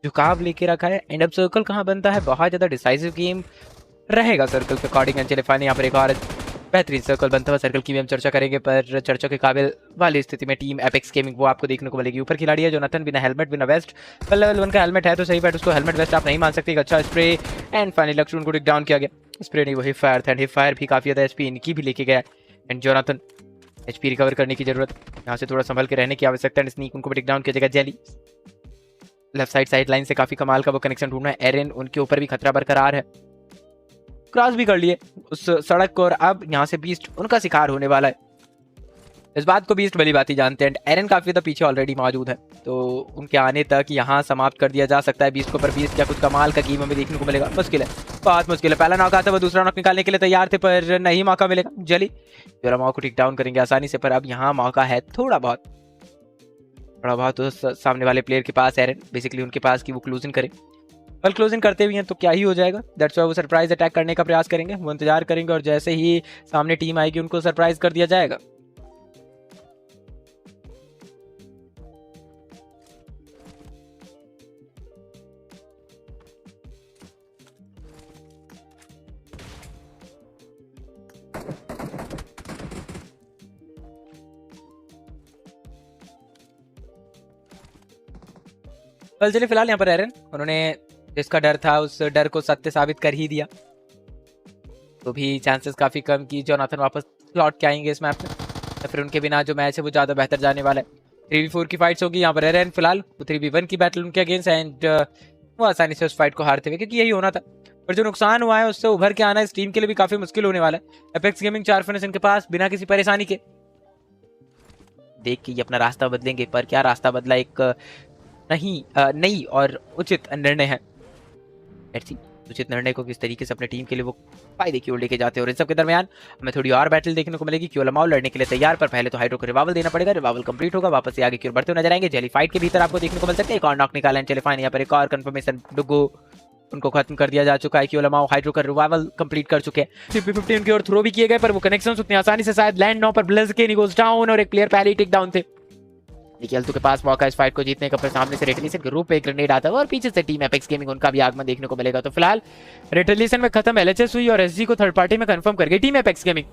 झुकाव लेके रखा है एंड अब सर्कल कहाँ बनता है, बहुत ज्यादा डिसाइसिव गेम रहेगा सर्कल के अकॉर्डिंग। चले फाइनली यहाँ पर एक और बेहतरीन सर्कल बनता हुआ सर्कल की भी हम चर्चा करेंगे, पर चर्चा के काबिल वाली स्थिति में टीम एपेक्स गेमिंग वो आपको देखने को मिलेगी। ऊपर खिलाड़ी है जोनाथन, बिना हेलमेट बिना वेस्ट, पर लेवल 1 का हेलमेट है तो सही, बट उसको हेलमेट वेस्ट आप नहीं मान सकते। एक अच्छा स्प्रे एंड फाइनली लक्ष्मण को टेक डाउन किया गया। स्प्रे नहीं, वही फायर था एंड फायर भी काफी ज्यादा एचपी इनकी भी लेके गया एंड जोनाथन एचपी रिकवर करने की जरूरत, यहाँ से थोड़ा संभल के रहने की आवश्यकता है। स्नीक उनको टेक डाउन किया जाएगा। जेली लेफ्ट साइड लाइन से काफी कमाल का वो कनेक्शन ढूंढना है। एरन उनके ऊपर भी खतरा बरकरार है, क्रॉस भी कर लिए उस सड़क को और अब यहाँ से बीस्ट उनका शिकार होने वाला है। इस बात को बीस्ट भली बात ही जानते हैं। एरन काफी तो पीछे ऑलरेडी मौजूद है, तो उनके आने तक यहाँ समाप्त कर दिया जा सकता है बीस्ट को, पर बीस्ट क्या कुछ कमाल का गेम हमें देखने को मिलेगा। मुश्किल है, बहुत मुश्किल है। पहला नॉक आता है, वो दूसरा नॉक निकालने के लिए तैयार थे पर नहीं मौका मिलेगा। जली जो मौका को टेक डाउन करेंगे आसानी से, पर अब यहाँ मौका है थोड़ा बहुत तो सामने वाले प्लेयर के पास, एरन बेसिकली उनके पास कि वो क्लोजिंग करे। पर क्लोजिंग करते भी हैं तो क्या ही हो जाएगा, दैट्स व्हाई वो सरप्राइज अटैक करने का प्रयास करेंगे। वो इंतजार करेंगे और जैसे ही सामने टीम आएगी उनको सरप्राइज कर दिया जाएगा। चलिए फिलहाल यहाँ पर एरन उन्होंने जिसका डर था उस डर को सत्य साबित कर ही दिया, तो भी चांसेस काफी कम कि जोनाथन वापस लौट के आएंगे इस मैप में, तो फिर उनके बिना जो मैच है वो ज्यादा बेहतर जाने वाला है। 3v4 की फाइट्स होगी यहाँ पर एरन, फिलहाल 3v1 की बैटल उनके अगेंस्ट एंड वो आसानी से उस फाइट को हारते हुए, क्योंकि यही होना था। पर जो नुकसान हुआ है उससे उभर के आना इस टीम के लिए भी काफी मुश्किल होने वाला है। एपेक्स गेमिंग 4 फिनिश इनके पास बिना किसी परेशानी के, देख के ये अपना रास्ता बदलेंगे, पर क्या रास्ता बदला, एक नई और उचित निर्णय है। उचित निर्णय को किस तरीके से अपने टीम के लिए वो फायदे की ओर लेके जाते हैं। और इन सब के दरमियान हमें थोड़ी और बैटल देखने को मिलेगी। क्योलमाओ लड़ने के लिए तैयार, पर पहले तो हाइड्रो को रिवाइवल देना पड़ेगा। रिवाइवल कंप्लीट होगा, वापस से आगे की ओर बढ़ते हुए नजर आएंगे। जेली फाइट के भीतर आपको देखने को मिल सकता है एक और नॉक निकाला। चले फाइन यहाँ पर एक और कंफर्मेशन, डुगो उनको खत्म कर दिया जा चुका है। क्योलमाओ हाइड्रो का रिवाइवल कंप्लीट कर चुके हैं। 50-50 उनकी ओर थ्रो भी किए गए, पर वो कनेक्शन उतनी आसानी से शायद लैंड ना, पर ब्लेज के गोज डाउन और एक प्लेयर पहले ही टेक डाउन थे। निकलतू के पास मौका इस फाइट को जीतने का, पर सामने से रेटलिसन के रूप में एक ग्रेनेड आता है और पीछे से टीम एपेक्स गेमिंग उनका भी आगमन देखने को मिलेगा। तो फिलहाल रेटलिसन में खत्म एलएचएस हुई और एसजी को थर्ड पार्टी में कंफर्म कर गई टीम एपेक्स गेमिंग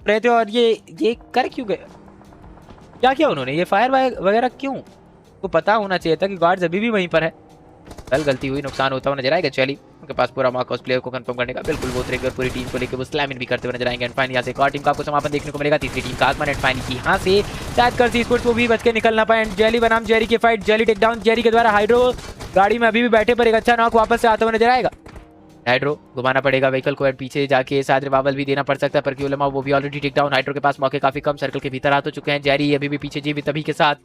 रहते। और ये कर क्यों गए, क्या किया उन्होंने, ये फायर वगैरह क्यों, को पता होना चाहिए था कि गार्ड्स अभी भी वहीं पर है। कल गलती हुई, नुकसान होता हुआ नजर आएगा। चली उनके पास पूरा मौका उस प्लेयर को कंफर्म करने का, बिल्कुल वो तरीके और पूरी टीम को लेकर वो स्लैम इन भी करते हुए नजर आएंगे। एंड फाइन यहाँ से एक और टीम का आपको समापन देखने को मिलेगा। तीसरी टीम का आसमान एंड फाइन की यहाँ से शायद कर सी स्पोर्ट्स वो भी बच के निकल ना पाए। जेली बनाम जेरी की fight, jelly take down, Jerry के द्वारा हाइड्रो गाड़ी में अभी भी बैठे पर एक अच्छा नॉक वापस से आता हुआ नजर आएगा। हाइड्रो घुमाना पड़ेगा व्हीकल को, पीछे जाके शायद रिवाइवल भी देना पड़ सकता है, पर क्योलमाओ वो भी ऑलरेडी टेक डाउन। हाइड्रो के पास मौके काफी कम, सर्कल के भीतर आ तो चुके हैं। जेरी अभी भी पीछे जीवित अभी के साथ,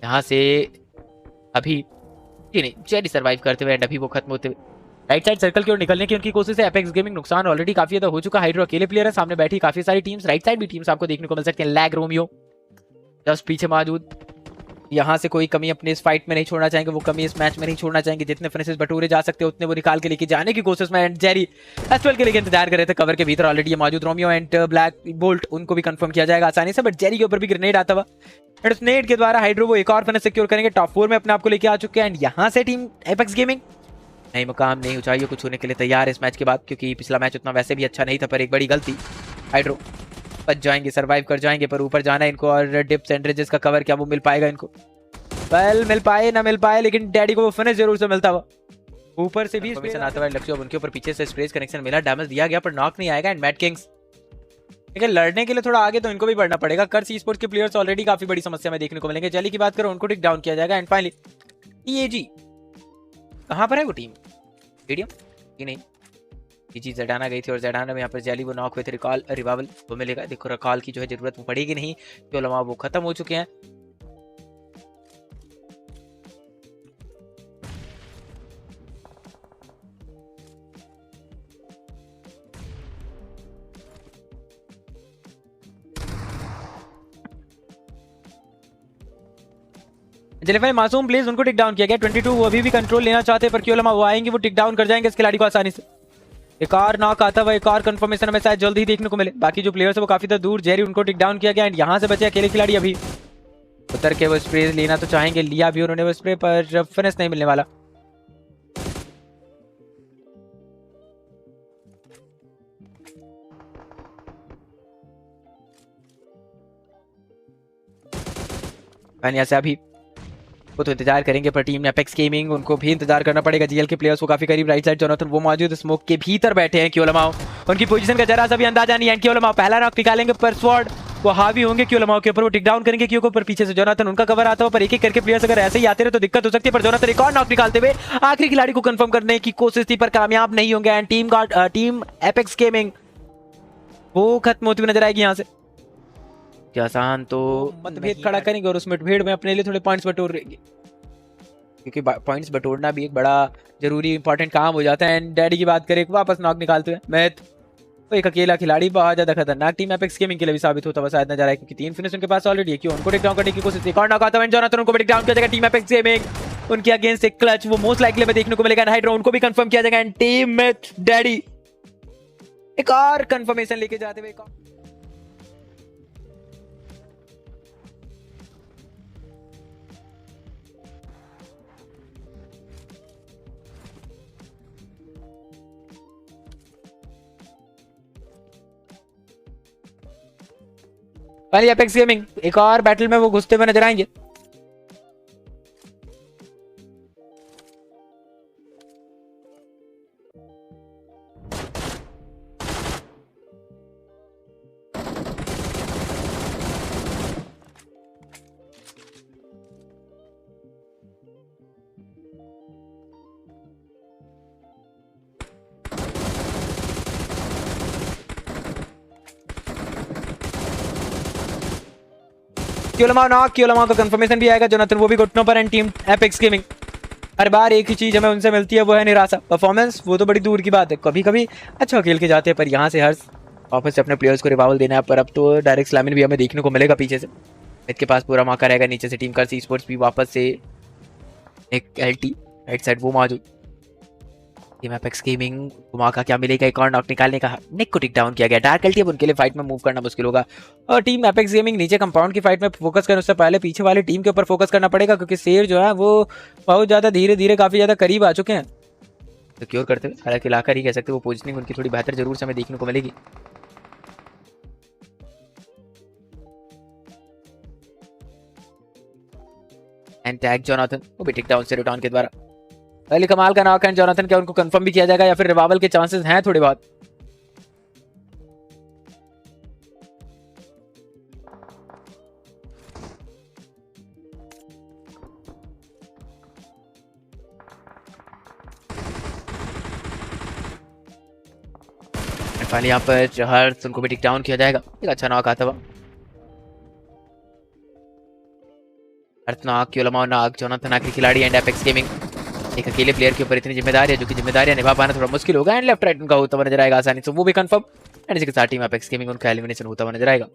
यहाँ से अभी नहीं जेरी सर्वाइव करते हुए एंड अभी वो खत्म होते हुए राइट साइड सर्कल की ओर निकलने की उनकी कोशिश है। एपेक्स गेमिंग नुकसान ऑलरेडी काफी ज्यादा हो चुका। हाइड्रो अकेले प्लेयर है, सामने बैठी काफी सारी टीम्स, राइट साइड भी टीम्स आपको देखने को मिल सकती हैं। लैग रोमियो जस्ट पीछे मौजूद, यहाँ से कोई कमी अपने इस फाइट में नहीं छोड़ना चाहेंगे, वो कमी इस मैच में नहीं छोड़ना चाहेंगे। जितने फिनिशेस बटोरे जा सकते हैं उतने वो निकाल के लेके जाने की कोशिश में। एंड जेरी एस12 के लिए इंतजार कर रहे थे, कवर के भीतर ऑलरेडी मौजूद रोमियो एंड ब्लैक बोल्ट उनको भी कंफर्म किया जाएगा आसानी से, बट जेरी के ऊपर भी ग्रेनेड आता हुआ एंड उस नेड के द्वारा हाइड्रो वो एक और फिनिश सिक्योर करेंगे। टॉप 4 में अपने आप को लेके आ चुके हैं। एंड यहाँ से टीम एपेक्स गेमिंग नई मुकाम नई ऊंचाइयों को छूने के लिए तैयार है इस मैच के बाद, क्योंकि पिछला मैच उतना वैसे भी अच्छा नहीं था, पर एक बड़ी गलती। हाइड्रो बच जाएंगे, सर्वाइव कर जाएंगे, पर ऊपर जाना है इनको और डिप्स एंड रिजेस का कवर क्या वो मिल पाएगा इनको, वेल मिल पाए ना मिल पाए, लेकिन डैडी को वो फिनिश जरूर से मिलता हुआ। ऊपर से भी स्पेस आता हुआ लक्ष्य, उनके ऊपर पीछे से स्प्रेस कनेक्शन मिला, डैमेज दिया गया, पर नॉक नहीं आएगा। एंड मैट किंग्स लेकिन लड़ने के लिए थोड़ा आगे तो इनको भी बढ़ना पड़ेगा। कर सी स्पोर्ट्स के प्लेयर्स ऑलरेडी काफी बड़ी समस्या में देखने को मिलेंगे। जेली की बात करो, उनको टेक डाउन किया जाएगा। एंड फाइनली टीएजी कहां पर है, वो टीम स्टेडियम कि नहीं, टीजी जडाना गई थी और जडाना में यहाँ पर जेली वो नॉक हुए थे। रिकॉल रिवाइवल वो मिलेगा, देखो रिकॉल की जो है जरूरत वो पड़ेगी नहीं, क्योलमा वो खत्म हो चुके हैं। चले भाई मासूम प्लीज उनको टिक डाउन किया गया। 22 वो अभी भी कंट्रोल लेना चाहते हैं, पर क्यों वो आएंगे वो टिक डाउन कर जाएंगे इस खिलाड़ी को आसानी से। एक और नॉक आता हुआ, एक और कंफर्मेशन हमें शायद जल्द ही देखने को मिले। बाकी जो प्लेयर्स है वो काफी दूर, जेरी उनको टिक डाउन किया गया। एंड यहाँ से बचे अकेले खिलाड़ी अभी उतर के वो स्प्रे लेना तो चाहेंगे, लिया भी उन्होंने वो स्प्रे, पर फिनिश नहीं मिलने वाला। यहाँ से अभी वो तो इंतजार करेंगे, पर टीम एपेक्स गेमिंग उनको भी इंतजार करना पड़ेगा। जीएल के प्लेयर्स को काफी करीब राइट साइड जोनाथन वो मौजूद स्मोक के भीतर बैठे हैं। क्योलमाओ उनकी पोजीशन का जरा सा भी अंदाजा नहीं है। क्योलमाओ पहला नॉक निकालेंगे, पर स्वॉर्ड वो हावी होंगे क्योलमाओ के ऊपर, वो टिक डाउन करेंगे क्यों को, पर पीछे से जोनाथन उनका कवर आता हो, पर एक एक करके प्लेयर्स अगर ऐसे ही आते रहे तो दिक्कत हो सकती है। पर जोनाथन एक और नॉक निकालते हुए आखिरी खिलाड़ी को कंफर्म करने की कोशिश थी, पर कामयाब नहीं होंगे। एंड टीम एपेक्स गेमिंग वो खत्म होती हुई नजर आएगी यहाँ से। आसान तो मतभेद खड़ा करेंगे और उस मतभेद में अपने लिए थोड़े पॉइंट्स बटोर रहेंगे, क्योंकि पॉइंट्स बटोरना भी एक बड़ा जरूरी इंपॉर्टेंट काम हो जाता है। एंड डैडी की बात करें, वापस नॉक निकालते हैं मैथ, वो एक अकेला खिलाड़ी बहुत ज्यादा खतरनाक टीम एपेक्स गेमिंग के लिए भी साबित होता हुआ शायद नजर आए, क्योंकि 3 फिनिश उनके पास ऑलरेडी है। क्यों उनको टेक डाउन करने की कोशिश, एक और नॉक आता है जोनाथन उनको टेक डाउन किया जाएगा। टीम एपेक्स गेमिंग उनके अगेंस्ट एक क्लच वो मोस्ट लाइकली में देखने को मिलेगा। हाइड्रो उनको भी कंफर्म किया जाएगा। एंड टीम मैथ डैडी एक और कंफर्मेशन लेके जाते हुए पहले एपेक्स गेमिंग एक और बैटल में वो घुसते हुए नजर आएंगे। क्योलमाओ का कंफर्मेशन भी आएगा। जोनाथन वो भी घुटनों पर। एंड टीम एपेक्स गेमिंग हर बार एक ही चीज हमें उनसे मिलती है, वो है निराशा। परफॉर्मेंस वो तो बड़ी दूर की बात है, कभी कभी अच्छा खेल के जाते हैं, पर यहाँ से हर वापस से अपने प्लेयर्स को रिवाइवल देना है। पर अब तो डायरेक्ट स्लैमिन भी हमें देखने को मिलेगा पीछे से। इसके पास पूरा मौका रहेगा। नीचे से टीम का सी स्पोर्ट्स भी वापस से एक एलटी राइट साइड वो मौजूद। टीम एपेक्स गेमिंग को मौका क्या मिलेगा एक और नॉक निकालने का। निक को टिक डाउन किया गया। डार्क एलटी अब उनके लिए फाइट में मूव करना मुश्किल होगा, और टीम एपेक्स गेमिंग नीचे कंपाउंड की फाइट में फोकस करने उससे पहले पीछे वाली टीम के ऊपर फोकस करना पड़ेगा, क्योंकि शेर जो है वो बहुत ज्यादा धीरे धीरे काफी ज्यादा करीब आ चुके हैं सिक्योर करते हुए। हालांकि इलाका ही कह सकते, वो पोजिशनिंग उनकी थोड़ी बेहतर जरूर से हमें देखने को मिलेगी। एंड टैग जोनाथन वो भी टिक डाउन से रिटर्न के द्वारा पहले कमाल का नॉक। एंड जोनाथन क्या उनको कंफर्म भी किया जाएगा, या फिर रिवाइवल के चांसेस हैं थोड़े बहुत। फाइनली यहाँ पर जहर उनको भी टिक डाउन किया जाएगा। एक अच्छा नॉक आता हुआ। क्योलमाओ नॉक जोनाथन आखिरी खिलाड़ी। एंड एपेक्स गेमिंग एक अकेले प्लेयर के ऊपर इतनी जिम्मेदारी है, जो कि जिम्मेदारियां निभा पाना थोड़ा मुश्किल होगा। एंड लेफ्ट राइट उनका होता हुआ नजर आएगा आसानी से, वो भी कंफर्म। एंड इसी के साथ टीम एपेक्स गेमिंग उनका एलिमिनेशन होता हुआ नजर आएगा।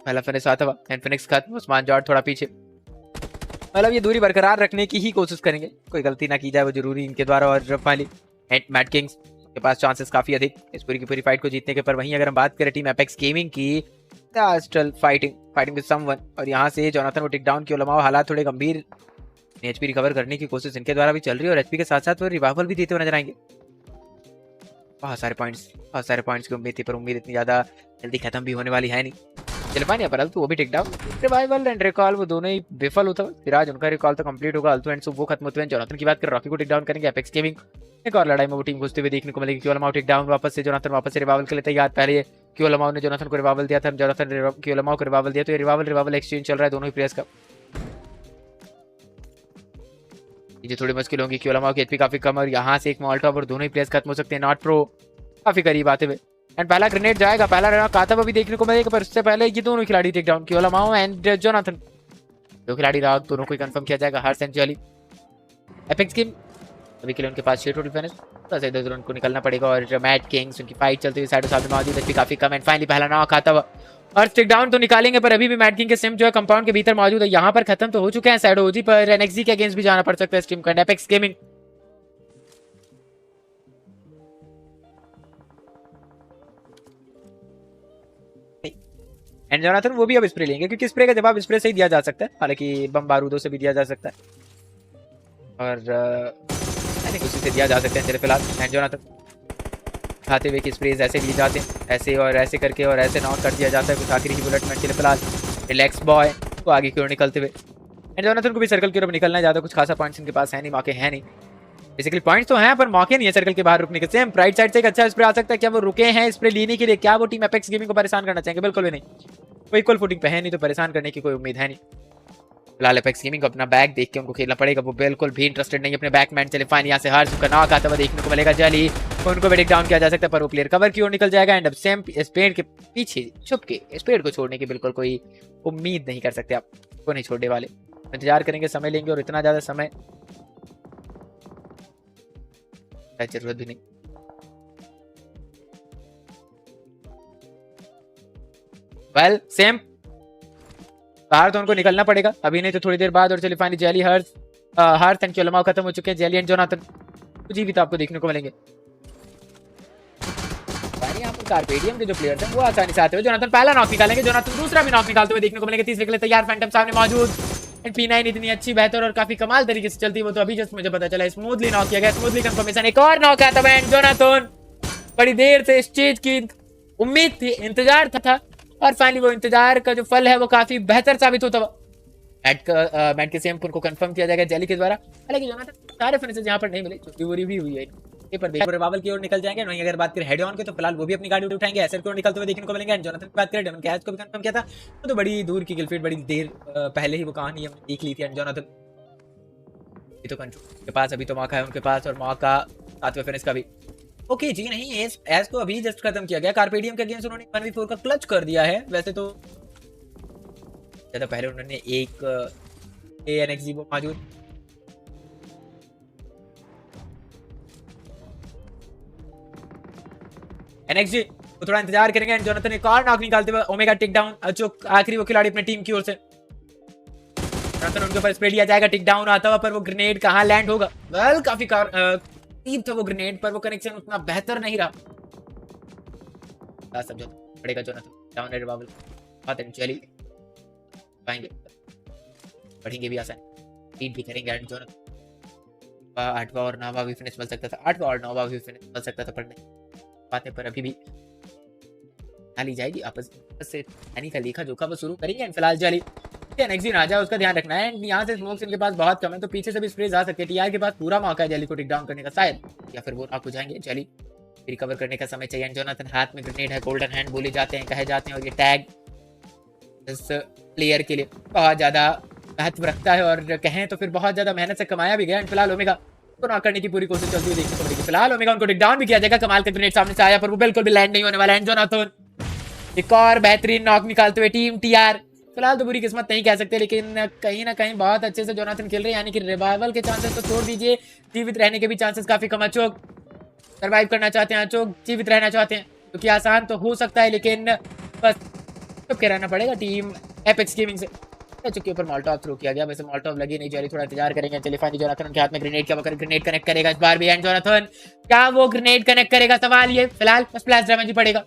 पहला फिनिश आता हुआ। एंड फिनिक्स खत्म। उस्मान जॉर्ज थोड़ा पीछे, मतलब ये दूरी बरकरार रखने की ही कोशिश करेंगे, कोई गलती ना की जाए वो जरूरी इनके द्वारा। और फाइनली मैट किंग्स के पास चांसेस काफी अधिक इस पूरी की पूरी फाइट को जीतने के। पर वहीं अगर हम बात करें टीम एपेक्स गेमिंग की, स्टिल फाइटिंग विद समवन, और यहाँ से जोनाथन वो टिक डाउन क्योलमाओ हालात थोड़े गंभीर। एचपी रिकवर करने की कोशिश इनके द्वारा भी चल रही है, और एचपी के साथ साथ वो रिवाइवल भी देते हुए नजर आएंगे। बहुत सारे पॉइंट्स की उम्मीद थी, पर उम्मीद इतनी ज्यादा जल्दी खत्म भी होने वाली है नहीं। चलपानी पर अल्तु वो भी टिक डाउन। रिवाइवल एंड रिकॉल वो दोनों ही विफल होता है। सिराज उनका रिकॉल तो कंप्लीट होगा। अल्तु एंड वो खत्म होते हैं। जोनाथन की बात करें, रॉकी को टिक डाउन करेंगे। एपेक्स गेमिंग एक और लड़ाई में वो टीम घुसते हुए देखने को मिलेगी। क्योलमाओ टिक डाउन वापस से। जोनाथन वापस से रिवाइवल के लिए तैयार। पहले क्योलमाओ ने जोनाथन को रिवाइवल दिया था, जोनाथन क्योलमाओ को रिवाइवल दिया, तो ये रिवाइवल एक्सचेंज चल रहा है दोनों ही प्लेयर्स का। ये थोड़ी मुश्किल होगी। क्योलमाओ की एचपी काफी कम, और यहाँ से एक मॉल्टॉप और दोनों ही प्लेयर्स खत्म हो सकते हैं। नॉट प्रो काफी करीब आते हुए। एंड पहला ग्रेनेड जाएगा, पहला रनआउट आता हुआ भी देखने को मिलेगा, पर उससे पहले ये दोनों खिलाड़ी टेक डाउन क्योलमाओ एंड जोनाथन, दो खिलाड़ी राउट दोनों को कंफर्म किया जाएगा। हर सेंचुरी एपेक्स गेम अभी के लिए उनके पास 6 टोटल फिनिश, बस इधर उनको निकलना पड़ेगा। और मैट किंग्स उनकी फाइट चलती हुई साइड साथ में मौजूद है, काफी कम। एंड फाइनली पहला नॉक आता हुआ, और टेक डाउन तो निकालेंगे, पर अभी भी मैट किंग के सिम जो है कंपाउंड के भीतर मौजूद है। यहाँ पर खत्म तो हो चुके हैं साइड ओजी, पर एनएक्सी के अगेंस्ट भी जाना पड़ सकता है इस टीम का। एपेक्स गेमिंग एंड जोनाथन वो भी अब स्प्रे लेंगे क्योंकि स्प्रे का जवाब स्प्रे से ही दिया जा सकता है, हालांकि बम बारूदों से भी दिया जा सकता है और आई थिंक उसी से दिया जा सकता है। चले फिलहाल एंड जोनाथन खाते हुए कि स्प्रेज ऐसे लिए जाते हैं, ऐसे और ऐसे करके और ऐसे नॉक कर दिया जाता है कुछ आखिरी की बुलेट में। चले फिलहाल रिलैक्स बॉय तो आगे की ओर निकलते हुए एंड जोनाथन को भी सर्कल की ओर निकलना है, ज़्यादा कुछ खासा पॉइंट्स इनके पास है नहीं, मौके हैं नहीं। बेसिकली पॉइंट्स तो हैं पर मौके नहीं है सर्कल के बाहर रुकने के। सेम राइट साइड से एक अच्छा स्प्रे आ सकता है, क्या वो रुके हैं स्प्रे लेने के लिए? क्या वो टीम एपेक्स गेमिंग को परेशान करना चाहेंगे? बिल्कुल भी नहीं, वो इक्वल फुटिंग पे है, नहीं तो परेशान करने की कोई उम्मीद है नहीं। फिलहाल एपेक्स गेमिंग को अपना बैक देख के उनको खेलना पड़ेगा, वो बिल्कुल भी इंटरेस्टेड नहीं अपने बैकमैन। चले फाइन यहाँ से हर का नॉक आता हुआ देखने को मिलेगा, जली उनको भी टेक डाउन किया जा सकता है पर वो प्लेयर कवर की ओर निकल जाएगा एंड अब सेम स्पेड के पीछे छुप के स्पेड को छोड़ने की बिल्कुल कोई उम्मीद नहीं कर सकते, आप को नहीं छोड़ने वाले, इंतजार करेंगे, समय लेंगे और इतना ज्यादा समय जरूरत भी नहीं। वेल सेम बाहर तो उनको निकलना पड़ेगा अभी नहीं तो थोड़ी देर बाद। और चलिए फाइनली जेली हर्थ एंड क्योलमाओ खत्म हो चुके हैं, जेली एंड जोनाथन जीवित आपको देखने को मिलेंगे। यहाँ पर कार्पेडियम के जो प्लेयर्स हैं वो आसानी से आते हुए जोनाथन पहला नॉक निकालेंगे, जोनाथन दूसरा भी नॉक निकालते हुए देखने को मिलेंगे। तीसरे के लिए तैयार फैंटम सामने मौजूद एंड P9 इतनी अच्छी बेहतर और काफी कमाल तरीके से चलती है वो तो अभी जस्ट मुझे पता चला। स्मूथली नॉक किया गया, स्मूथली कंफर्मेशन, एक और नॉक आता है एंड जोनाथन बड़ी देर से इस चीज की उम्मीद थी, इंतजार था और फाइनली वो इंतजार का जो फल है वो काफी बेहतर साबित होता हुआ मैट के सेम को कंफर्म किया जाएगा जेली के द्वारा। हालांकि जोनाथन सारे फिनिशेस यहाँ पर नहीं मिले, चूंकि वो रिव्यू हुई है पर रिवाइवल की ओर निकल जाएंगे। वहीं अगर बात करें हेड ऑन के तो फिलहाल वो भी अपनी गाड़ी उठाएंगे, एसर की ओर निकलते हुए देखने को मिलेंगे। एंड जोनाथन की बात करें डेमन कैच को भी कंफर्म किया था, तो बड़ी दूर की गिलफीड बड़ी देर पहले ही वो कहानी हमने देख ली थी। एंड जोनाथन ये तो कंट्रोल के पास अभी तो मौका है उनके पास और मौका सातवें फिनिश का भी। ओके जी नहीं, एस को अभी जस्ट खत्म किया गया, कार्पेडियम के अगेंस्ट उन्होंने 1v4 का क्लच कर दिया है। वैसे तो ज्यादा पहले उन्होंने एक एनएक्सी वो मौजूद एनएक्सी वो थोड़ा इंतजार करेंगे एंड जोनाथन एक और नॉक निकालते हुए ओमेगा टिक डाउन अचूक आखिरी वो खिलाड़ी अपनी टीम की ओर से। जोनाथन उनके ऊपर स्प्रे लिया जाएगा, टिक डाउन आता हुआ पर वो ग्रेनेड कहां लैंड होगा? वेल काफी करीब था वो ग्रेनेड पर वो कनेक्शन उतना बेहतर नहीं रहा, समझो पड़ेगा जोनाथन डाउन रिवाइवल बात चली पाएंगे, बढ़ेंगे भी आसान लीड भी करेंगे। एंड जोनाथन 8वां और 9वां भी फिनिश मिल सकता था, 8वां और 9वां भी फिनिश मिल सकता था, पर नहीं बातें पर अभी भी ना ली जाएगी। आपस से यानी का लेखा जोखा वो शुरू करेंगे एंड फिलहाल जाली एनएक्सी ना जाए उसका ध्यान रखना है। एंड यहाँ से स्मोक्स इनके पास बहुत कम है तो पीछे से भी स्प्रे जा सकते हैं। टीआर के पास पूरा मौका है जेली को टिक डाउन करने का शायद, या फिर वो नॉक हो जाएंगे। जेली रिकवर करने का समय चाहिए। जोनाथन हाथ में ग्रेनेड है, गोल्डन हैंड बोले जाते हैं, कहे जाते हैं और ये टैग इस प्लेयर के लिए बहुत ज्यादा महत्व रखता है और कहें तो फिर बहुत ज्यादा मेहनत से कमाया भी गया। एंड फिलहाल ओमेगा को नॉक करने की पूरी कोशिश चलती हुई देखने को मिलेगी। फिलहाल ओमेगा उनको टिक डाउन भी किया जाएगा, कमाल का ग्रेनेड सामने से आया पर वो बिल्कुल भी लैंड नहीं होने वाला है। जोनाथन एक और बेहतरीन नॉक निकालते हुए टीम टीआर फिलहाल तो बुरी किस्मत नहीं कह सकते, लेकिन कहीं ना कहीं बहुत अच्छे से जोनाथन खेल रहे हैं, यानी कि रिवाइवल के चांसेस तो छोड़ दीजिए, जीवित रहने के भी चांसेस काफी कम। अचोक सर्वाइव करना चाहते हैं, अचोक जीवित रहना चाहते हैं, क्योंकि आसान तो हो सकता है लेकिन बस चुप के रहना पड़ेगा टीम एपेक्स गेमिंग से। अचोक के ऊपर मॉल्टोव थ्रो किया गया, वैसे मॉल्टोव लगी नहीं जा रही, थोड़ा इंतजार करेंगे। चलिए फाइनली जोनाथन उनके हाथ में ग्रेनेड क्या वकर ग्रेनेड कनेक्ट करेगा इस बार भी। एंड जोनाथन क्या वो ग्रेनेड कनेक्ट करेगा? सवाल ये फिलहाल बस फ्लैश डैमेज ही पड़ेगा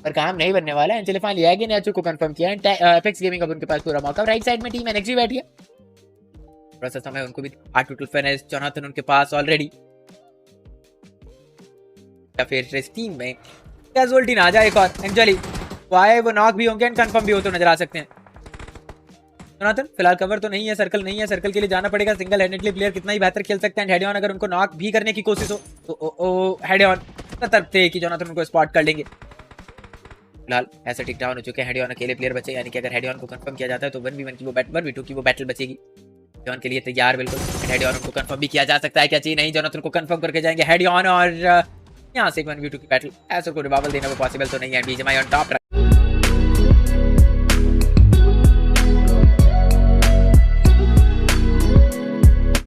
पर काम नहीं बनने वाला है। चलिए फाइनली आगे ने अचोक को कंफर्म किया। एपेक्स गेमिंग अब उनके पास पूरा मौका। राइट साइड में टीम एनएक्सी बैठी है, थोड़ा सा समय उनको भी 8 टोटल फिनिश। जोनाथन उनके पास ऑलरेडी या फिर इस टीम में कैजुअलिटी ना जाए एक और। एंजली वाई वो नॉक भी होंगे एंड कंफर्म भी हो तो नजर आ सकते हैं। जोनाथन फिलहाल कवर तो नहीं है, सर्कल नहीं है, सर्कल के लिए जाना पड़ेगा। सिंगल हैंडेडली प्लेयर कितना ही बेहतर खेल सकते हैं। हेड ऑन अगर उनको नॉक भी करने की कोशिश हो तो हेड ऑन तरफ थे कि जोनाथन उनको स्पॉट कर लेंगे। फिलहाल ऐसे टिक डाउन हो चुके हैं, हेड ऑन अकेले प्लेयर बचे, यानी कि अगर हेड ऑन को कंफर्म किया जाता है तो 1v1 की वो 1v2 की वो बैटल बचेगी। हेड ऑन के लिए तैयार बिल्कुल। हेड ऑन उनको कंफर्म भी किया जा सकता है, क्या चाहिए नहीं, जोनाथन को कंफर्म करके जाएंगे हेड ऑन और यहाँ से 1v2 की बैटल। ऐसा को रिवाइवल देना वो पॉसिबल तो नहीं है। BGMI on top.